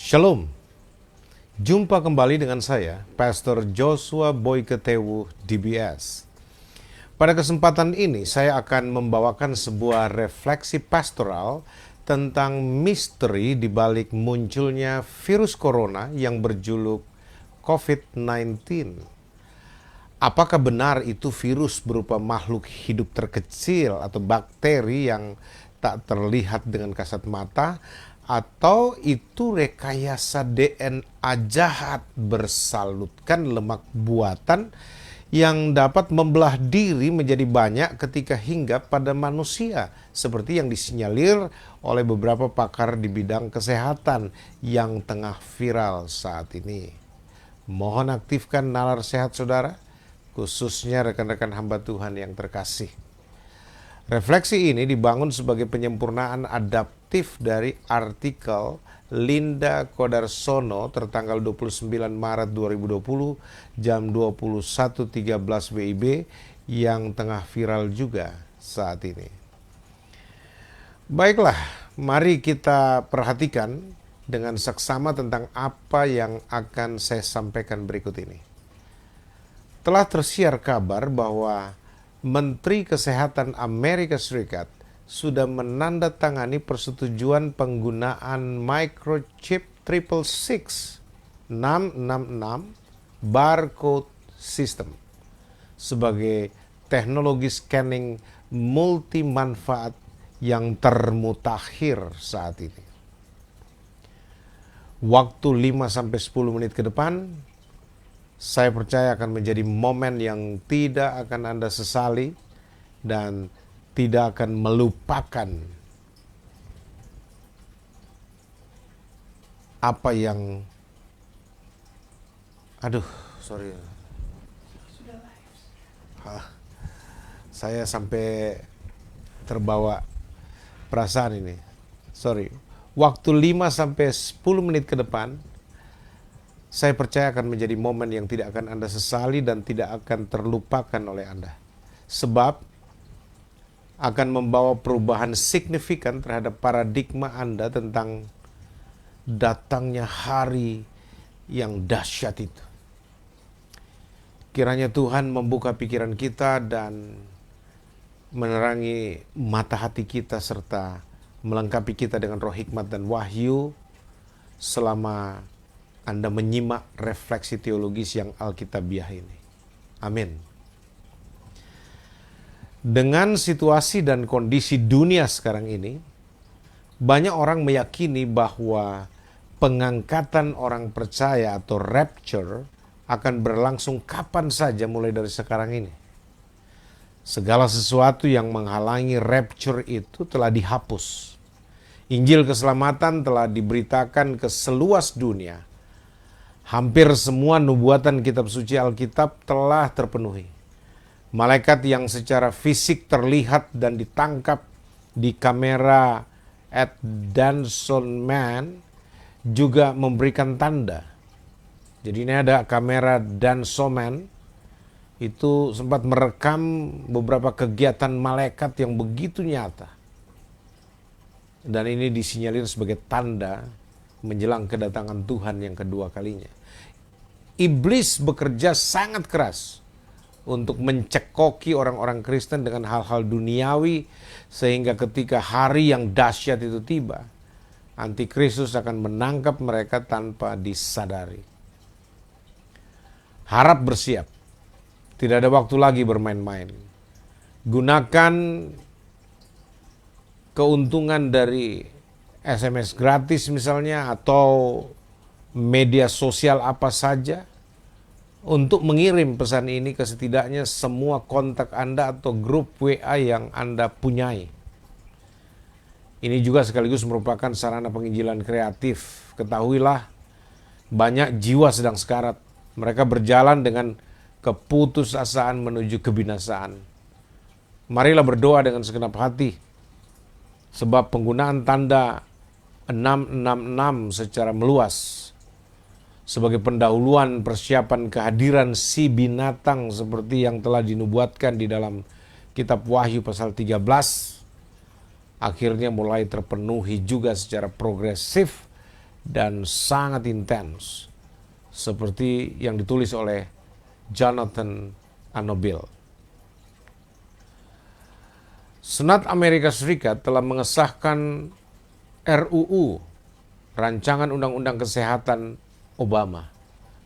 Shalom, jumpa kembali dengan saya, Pastor Joshua Boyketewu, DBS. Pada kesempatan ini, saya akan membawakan sebuah refleksi pastoral tentang misteri di balik munculnya virus corona yang berjuluk COVID-19. Apakah benar itu virus berupa makhluk hidup terkecil atau bakteri yang tak terlihat dengan kasat mata, atau itu rekayasa DNA jahat bersalutkan lemak buatan yang dapat membelah diri menjadi banyak ketika hinggap pada manusia, seperti yang disinyalir oleh beberapa pakar di bidang kesehatan yang tengah viral saat ini. Mohon aktifkan nalar sehat saudara, khususnya rekan-rekan hamba Tuhan yang terkasih. Refleksi ini dibangun sebagai penyempurnaan adaptif dari artikel Linda Kodarsono tertanggal 29 Maret 2020 jam 21.13 WIB yang tengah viral juga saat ini. Baiklah, mari kita perhatikan dengan seksama tentang apa yang akan saya sampaikan berikut ini. Telah tersiar kabar bahwa Menteri Kesehatan Amerika Serikat sudah menandatangani persetujuan penggunaan microchip 666 barcode system sebagai teknologi scanning multi manfaat yang termutakhir saat ini. Waktu 5-10 menit ke depan, saya percaya akan menjadi momen yang tidak akan Anda sesali dan tidak akan melupakan apa yang saya sampai terbawa perasaan ini. Waktu 5-10 menit ke depan, saya percaya akan menjadi momen yang tidak akan Anda sesali dan tidak akan terlupakan oleh Anda. Sebab akan membawa perubahan signifikan terhadap paradigma Anda tentang datangnya hari yang dahsyat itu. Kiranya Tuhan membuka pikiran kita dan menerangi mata hati kita serta melengkapi kita dengan roh hikmat dan wahyu selama Anda menyimak refleksi teologis yang Alkitabiah ini. Amin. Dengan situasi dan kondisi dunia sekarang ini, banyak orang meyakini bahwa pengangkatan orang percaya atau rapture akan berlangsung kapan saja mulai dari sekarang ini. Segala sesuatu yang menghalangi rapture itu telah dihapus. Injil keselamatan telah diberitakan ke seluas dunia. Hampir semua nubuatan kitab suci Alkitab telah terpenuhi. Malaikat yang secara fisik terlihat dan ditangkap di kamera at Danson juga memberikan tanda. Jadi ini ada kamera Danson itu sempat merekam beberapa kegiatan malaikat yang begitu nyata. Dan ini disinyalir sebagai tanda menjelang kedatangan Tuhan yang kedua kalinya. Iblis bekerja sangat keras untuk mencekoki orang-orang Kristen dengan hal-hal duniawi, sehingga ketika hari yang dahsyat itu tiba, Antikristus akan menangkap mereka tanpa disadari. Harap bersiap, tidak ada waktu lagi bermain-main. Gunakan keuntungan dari SMS gratis misalnya, atau media sosial apa saja, untuk mengirim pesan ini ke setidaknya semua kontak Anda atau grup WA yang Anda punyai. Ini juga sekaligus merupakan sarana penginjilan kreatif. Ketahuilah, banyak jiwa sedang sekarat. Mereka berjalan dengan keputusasaan menuju kebinasaan. Marilah berdoa dengan segenap hati, sebab penggunaan tanda 666 secara meluas sebagai pendahuluan persiapan kehadiran si binatang seperti yang telah dinubuatkan di dalam kitab Wahyu pasal 13 akhirnya mulai terpenuhi juga secara progresif dan sangat intens, seperti yang ditulis oleh Jonathan Anobil. Senat Amerika Serikat telah mengesahkan RUU, Rancangan Undang-Undang Kesehatan Obama,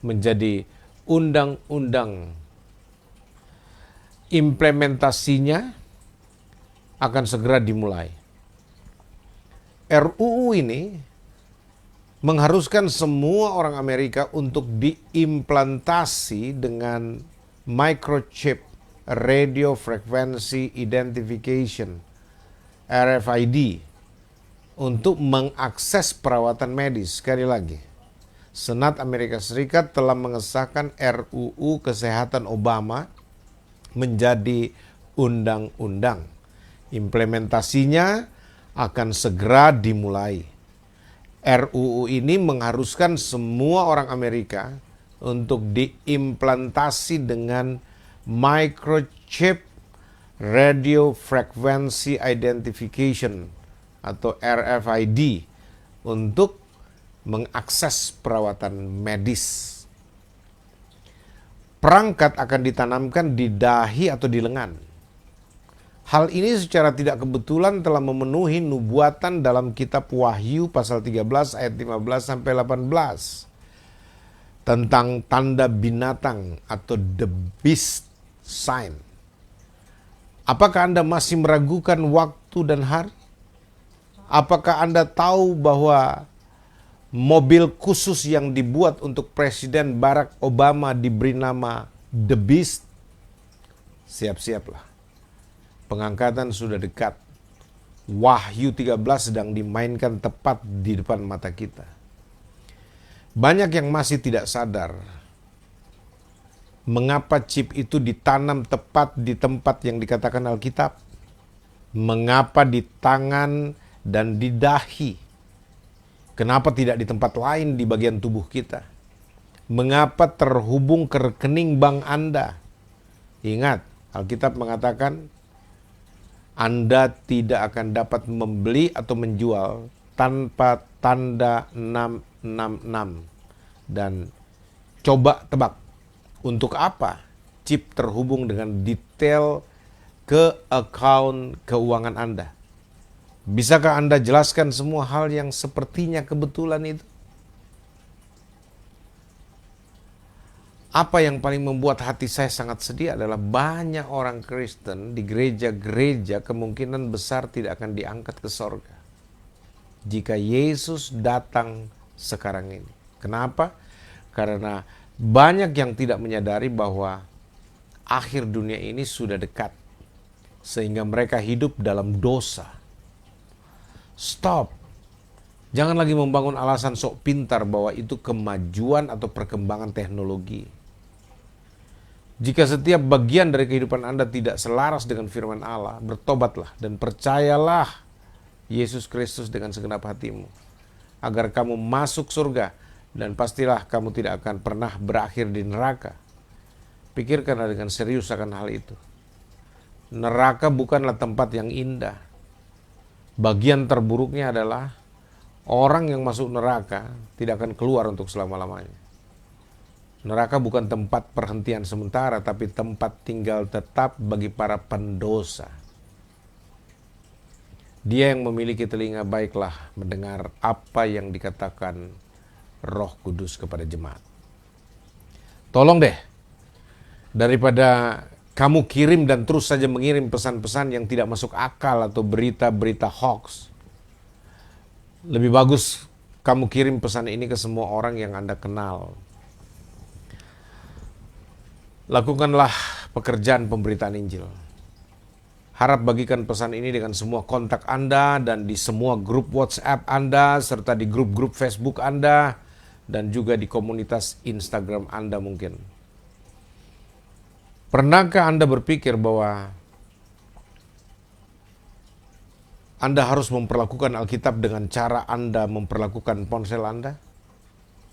menjadi undang-undang. Implementasinya akan segera dimulai. RUU ini mengharuskan semua orang Amerika untuk diimplantasi dengan microchip, Radio Frequency Identification, RFID, untuk mengakses perawatan medis. Sekali lagi, Senat Amerika Serikat telah mengesahkan RUU Kesehatan Obama menjadi undang-undang. Implementasinya akan segera dimulai. RUU ini mengharuskan semua orang Amerika untuk diimplantasi dengan microchip, Radio Frequency Identification atau RFID untuk mengakses perawatan medis. Perangkat akan ditanamkan di dahi atau di lengan. Hal ini secara tidak kebetulan telah memenuhi nubuatan dalam kitab Wahyu pasal 13 ayat 15 sampai 18 tentang tanda binatang atau the beast sign. Apakah Anda masih meragukan waktu dan hari? Apakah Anda tahu bahwa mobil khusus yang dibuat untuk Presiden Barack Obama diberi nama The Beast? Siap-siaplah. Pengangkatan sudah dekat. Wahyu 13 sedang dimainkan tepat di depan mata kita. Banyak yang masih tidak sadar mengapa chip itu ditanam tepat di tempat yang dikatakan Alkitab. Mengapa di tangan dan di dahi? Kenapa tidak di tempat lain di bagian tubuh kita? Mengapa terhubung ke rekening bank Anda? Ingat, Alkitab mengatakan Anda tidak akan dapat membeli atau menjual tanpa tanda 666. Dan coba tebak, untuk apa chip terhubung dengan detail ke account keuangan Anda? Bisakah Anda jelaskan semua hal yang sepertinya kebetulan itu? Apa yang paling membuat hati saya sangat sedih adalah banyak orang Kristen di gereja-gereja kemungkinan besar tidak akan diangkat ke sorga jika Yesus datang sekarang ini. Kenapa? Karena banyak yang tidak menyadari bahwa akhir dunia ini sudah dekat, sehingga mereka hidup dalam dosa. Stop. Jangan lagi membangun alasan sok pintar bahwa itu kemajuan atau perkembangan teknologi. Jika setiap bagian dari kehidupan Anda tidak selaras dengan firman Allah, bertobatlah dan percayalah Yesus Kristus dengan segenap hatimu, agar kamu masuk surga, dan pastilah kamu tidak akan pernah berakhir di neraka. Pikirkanlah dengan serius akan hal itu. Neraka bukanlah tempat yang indah. Bagian terburuknya adalah orang yang masuk neraka tidak akan keluar untuk selama-lamanya. Neraka bukan tempat perhentian sementara, tapi tempat tinggal tetap bagi para pendosa. Dia yang memiliki telinga, baiklah mendengar apa yang dikatakan Roh Kudus kepada jemaat. Tolong deh, daripada kamu kirim dan terus saja mengirim pesan-pesan yang tidak masuk akal atau berita-berita hoax, lebih bagus kamu kirim pesan ini ke semua orang yang Anda kenal. Lakukanlah pekerjaan pemberitaan Injil. Harap bagikan pesan ini dengan semua kontak Anda dan di semua grup WhatsApp Anda, serta di grup-grup Facebook Anda, dan juga di komunitas Instagram Anda mungkin. Pernahkah Anda berpikir bahwa Anda harus memperlakukan Alkitab dengan cara Anda memperlakukan ponsel Anda?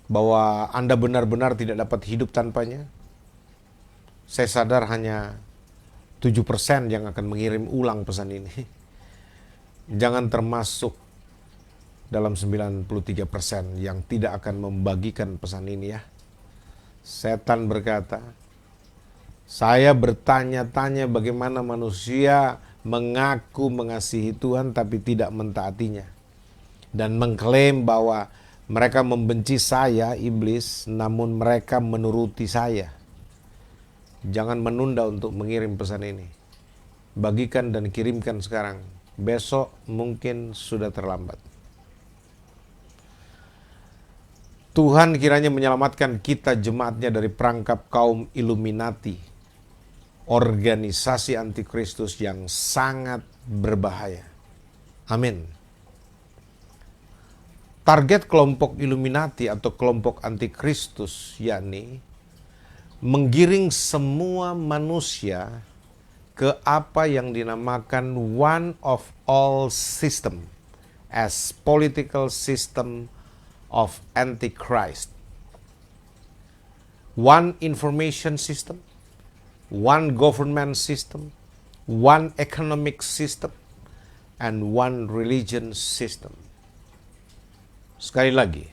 Bahwa Anda benar-benar tidak dapat hidup tanpanya? Saya sadar hanya 7% yang akan mengirim ulang pesan ini. Jangan termasuk dalam 93% yang tidak akan membagikan pesan ini ya. Setan berkata, saya bertanya-tanya bagaimana manusia mengaku mengasihi Tuhan tapi tidak mentaatinya. Dan mengklaim bahwa mereka membenci saya, iblis, namun mereka menuruti saya. Jangan menunda untuk mengirim pesan ini. Bagikan dan kirimkan sekarang. Besok mungkin sudah terlambat. Tuhan kiranya menyelamatkan kita jemaatnya dari perangkap kaum Illuminati, organisasi antikristus yang sangat berbahaya. Amin. Target kelompok Illuminati atau kelompok antikristus yakni menggiring semua manusia ke apa yang dinamakan one of all system as political system of Antichrist. One information system, one government system, one economic system, and one religion system. Sekali lagi,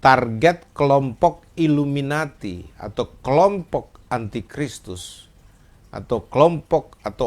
target kelompok Illuminati atau kelompok antikristus atau kelompok atau